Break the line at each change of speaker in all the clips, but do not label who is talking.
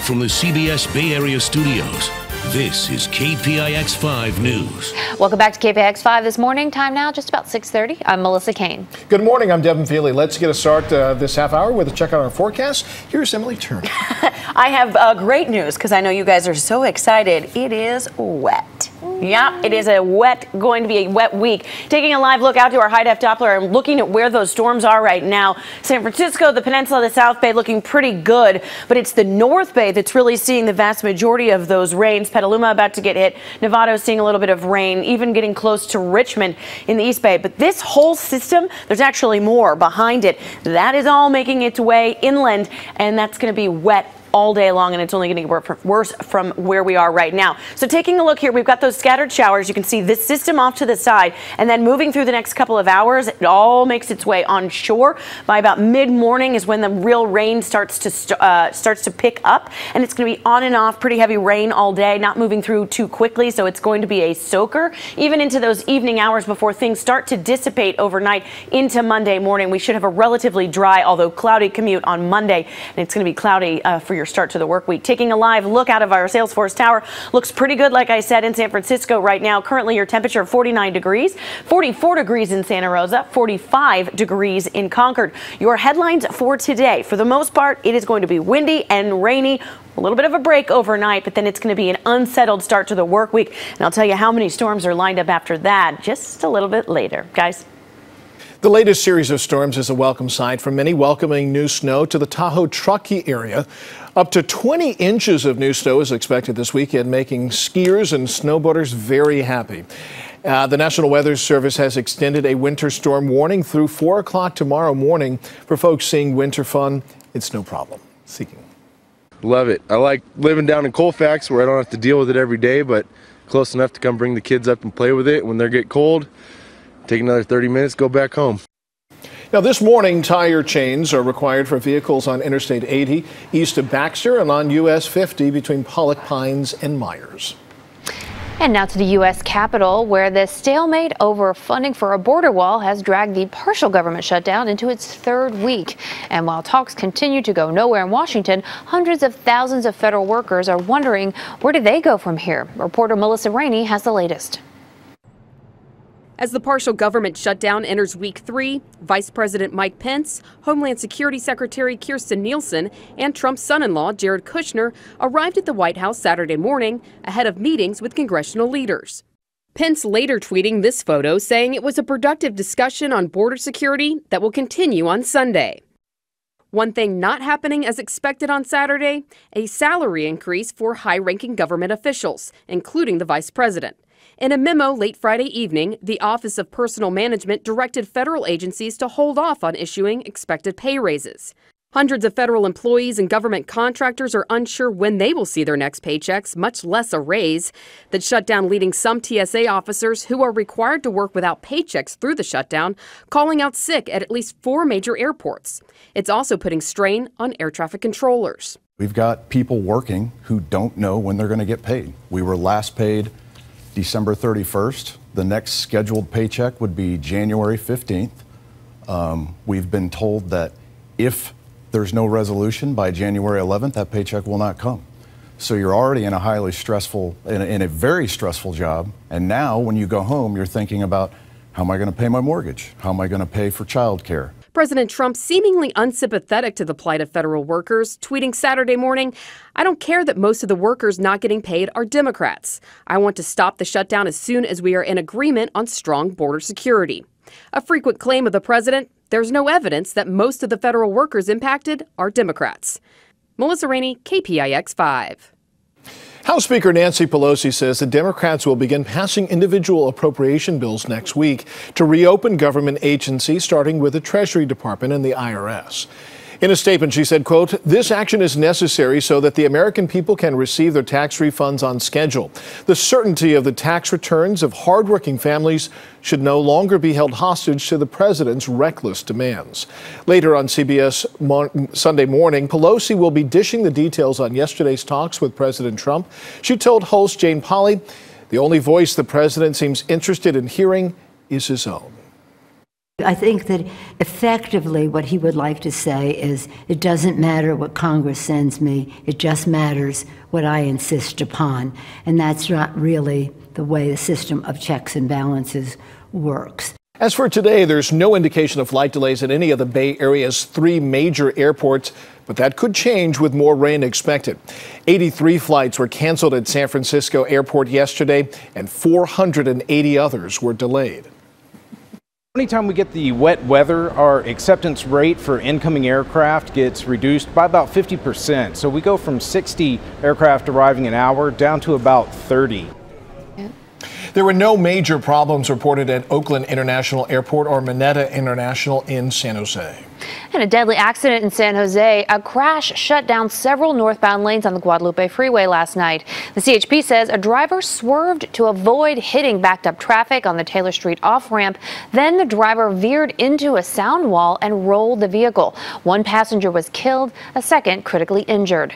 from the CBS Bay Area studios, this is KPIX 5 News.
Welcome back to KPIX 5 this morning. Time now just about 6:30. I'm Melissa Caen.
Good morning. I'm Devin Fehely. Let's get a start this half hour with a check on our forecast. Here's Emily Turner.
I have great news because I know you guys are so excited. It is wet. Yeah, it is going to be a wet week. Taking a live look out to our high-def Doppler and looking at where those storms are right now. San Francisco, the peninsula, the South Bay looking pretty good, but it's the North Bay that's really seeing the vast majority of those rains. Petaluma about to get hit. Nevada seeing a little bit of rain, even getting close to Richmond in the East Bay. But this whole system, there's actually more behind it. That is all making its way inland, and that's going to be wet all day long, and it's only going to get worse from where we are right now. So taking a look here, we've got those scattered showers. You can see this system off to the side, and then moving through the next couple of hours, it all makes its way onshore. By about mid-morning is when the real rain starts to pick up, and it's going to be on and off, pretty heavy rain all day, not moving through too quickly, so it's going to be a soaker even into those evening hours before things start to dissipate overnight into Monday morning. We should have a relatively dry, although cloudy commute on Monday, and it's going to be cloudy for your start to the work week. Taking a live look out of our Salesforce Tower, looks pretty good, like I said, in San Francisco right now. Currently your temperature of 49 degrees, 44 degrees in Santa Rosa, 45 degrees in Concord. Your headlines for today, for the most part, it is going to be windy and rainy. A little bit of a break overnight, but then it's going to be an unsettled start to the work week. And I'll tell you how many storms are lined up after that just a little bit later. Guys.
The latest series of storms is a welcome sight for many, welcoming new snow to the Tahoe Truckee area. Up to 20 inches of new snow is expected this weekend, making skiers and snowboarders very happy. The National Weather Service has extended a winter storm warning through 4 o'clock tomorrow morning. For folks seeing winter fun, it's no problem. Seeking.
Love it. I like living down in Colfax where I don't have to deal with it every day, but close enough to come bring the kids up and play with it. When they get cold, take another 30 minutes, go back home.
Now this morning, tire chains are required for vehicles on Interstate 80 east of Baxter and on US 50 between Pollock Pines and Myers.
And now to the U.S. Capitol, where the stalemate over funding for a border wall has dragged the partial government shutdown into its third week. And while talks continue to go nowhere in Washington, hundreds of thousands of federal workers are wondering, where do they go from here? Reporter Melissa Rainey has the latest.
As the partial government shutdown enters week 3, Vice President Mike Pence, Homeland Security Secretary Kirstjen Nielsen, and Trump's son-in-law Jared Kushner arrived at the White House Saturday morning ahead of meetings with congressional leaders. Pence later tweeting this photo, saying it was a productive discussion on border security that will continue on Sunday. One thing not happening as expected on Saturday, a salary increase for high-ranking government officials, including the vice president. In a memo late Friday evening, the Office of Personnel Management directed federal agencies to hold off on issuing expected pay raises. Hundreds of federal employees and government contractors are unsure when they will see their next paychecks, much less a raise. The shutdown leading some TSA officers who are required to work without paychecks through the shutdown, calling out sick at least 4 major airports. It's also putting strain on air traffic controllers.
We've got people working who don't know when they're going to get paid. We were last paid December 31st. The next scheduled paycheck would be January 15th. We've been told that if there's no resolution by January 11th, that paycheck will not come. So you're already in a highly stressful, in a very stressful job. And now when you go home, you're thinking about, how am I going to pay my mortgage? How am I going to pay for childcare?
President Trump seemingly unsympathetic to the plight of federal workers, tweeting Saturday morning, "I don't care that most of the workers not getting paid are Democrats. I want to stop the shutdown as soon as we are in agreement on strong border security." A frequent claim of the president, there's no evidence that most of the federal workers impacted are Democrats. Melissa Rainey, KPIX 5.
House Speaker Nancy Pelosi says the Democrats will begin passing individual appropriation bills next week to reopen government agencies, starting with the Treasury Department and the IRS. In a statement, she said, quote, "This action is necessary so that the American people can receive their tax refunds on schedule. The certainty of the tax returns of hardworking families should no longer be held hostage to the president's reckless demands." Later on CBS Sunday morning, Pelosi will be dishing the details on yesterday's talks with President Trump. She told host Jane Pauley, "The only voice the president seems interested in hearing is his own."
I think that effectively what he would like to say is, it doesn't matter what Congress sends me, it just matters what I insist upon. And that's not really the way the system of checks and balances works.
As for today, there's no indication of flight delays at any of the Bay Area's 3 major airports, but that could change with more rain expected. 83 flights were canceled at San Francisco Airport yesterday, and 480 others were delayed.
Anytime we get the wet weather, our acceptance rate for incoming aircraft gets reduced by about 50%. So we go from 60 aircraft arriving an hour down to about 30.
There were no major problems reported at Oakland International Airport or Mineta International in San Jose.
And a deadly accident in San Jose. A crash shut down several northbound lanes on the Guadalupe Freeway last night. The CHP says a driver swerved to avoid hitting backed up traffic on the Taylor Street off-ramp. Then the driver veered into a sound wall and rolled the vehicle. One passenger was killed, a second critically injured.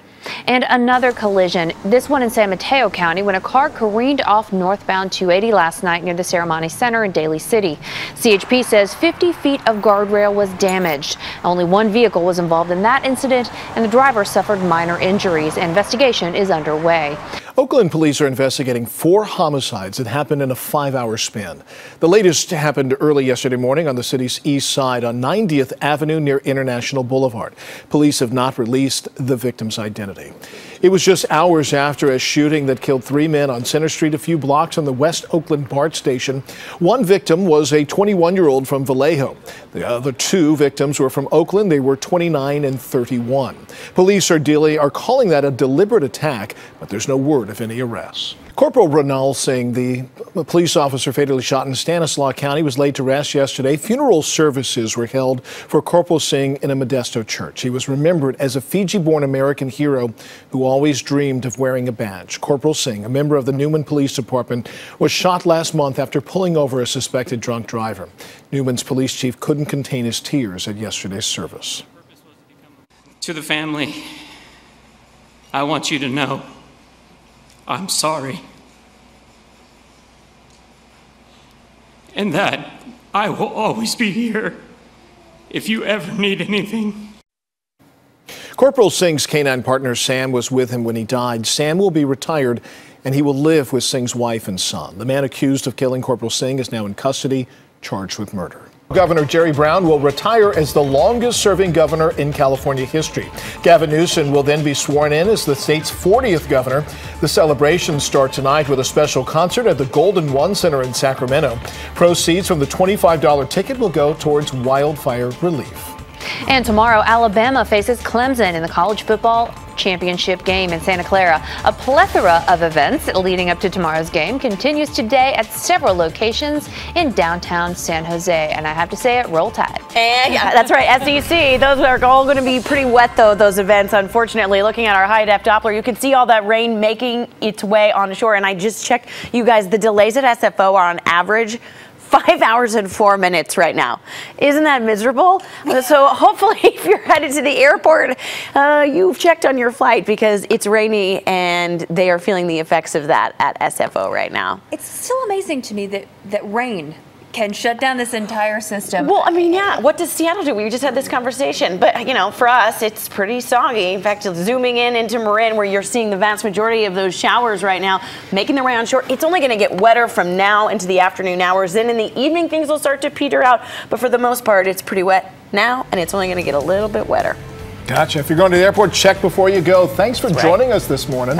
And another collision, this one in San Mateo County, when a car careened off northbound 280 last night near the Serramonte Center in Daly City. CHP says 50 feet of guardrail was damaged. Only one vehicle was involved in that incident, and the driver suffered minor injuries. Investigation is underway.
Oakland police are investigating 4 homicides that happened in a 5-hour span. The latest happened early yesterday morning on the city's east side on 90th Avenue near International Boulevard. Police have not released the victim's identity. It was just hours after a shooting that killed 3 men on Center Street a few blocks on the West Oakland BART station. One victim was a 21-year-old from Vallejo. The other 2 victims were from Oakland. They were 29 and 31. Police are calling that a deliberate attack, but there's no word of any arrests. Corporal Ronald Singh, the police officer fatally shot in Stanislaus County, was laid to rest yesterday. Funeral services were held for Corporal Singh in a Modesto church. He was remembered as a Fiji-born American hero who always dreamed of wearing a badge. Corporal Singh, a member of the Newman Police Department, was shot last month after pulling over a suspected drunk driver. Newman's police chief couldn't contain his tears at yesterday's service.
To the family, I want you to know I'm sorry, and that I will always be here if you ever need anything.
Corporal Singh's canine partner Sam was with him when he died. Sam will be retired, and he will live with Singh's wife and son. The man accused of killing Corporal Singh is now in custody, charged with murder. Governor Jerry Brown will retire as the longest-serving governor in California history. Gavin Newsom will then be sworn in as the state's 40th governor. The celebrations start tonight with a special concert at the Golden One Center in Sacramento. Proceeds from the $25 ticket will go towards wildfire relief.
And tomorrow, Alabama faces Clemson in the college football championship game in Santa Clara. A plethora of events leading up to tomorrow's game continues today at several locations in downtown San Jose. And I have to say it, roll tide.
And yeah, that's right, SEC. Those are all going to be pretty wet, though, those events. Unfortunately, looking at our high-def Doppler, you can see all that rain making its way on shore. And I just checked, you guys, the delays at SFO are on average 5 hours and 4 minutes right now. Isn't that miserable? So hopefully if you're headed to the airport, you've checked on your flight, because it's rainy and they are feeling the effects of that at SFO right now.
It's still amazing to me that rain can shut down this entire system.
Well, I mean, yeah, what does Seattle do? We just had this conversation, but you know, for us, it's pretty soggy. In fact, zooming into Marin, where you're seeing the vast majority of those showers right now, making their way on shore, it's only gonna get wetter from now into the afternoon hours. Then in the evening, things will start to peter out, but for the most part, it's pretty wet now, and it's only gonna get a little bit wetter.
Gotcha. If you're going to the airport, check before you go. Thanks for joining us this morning.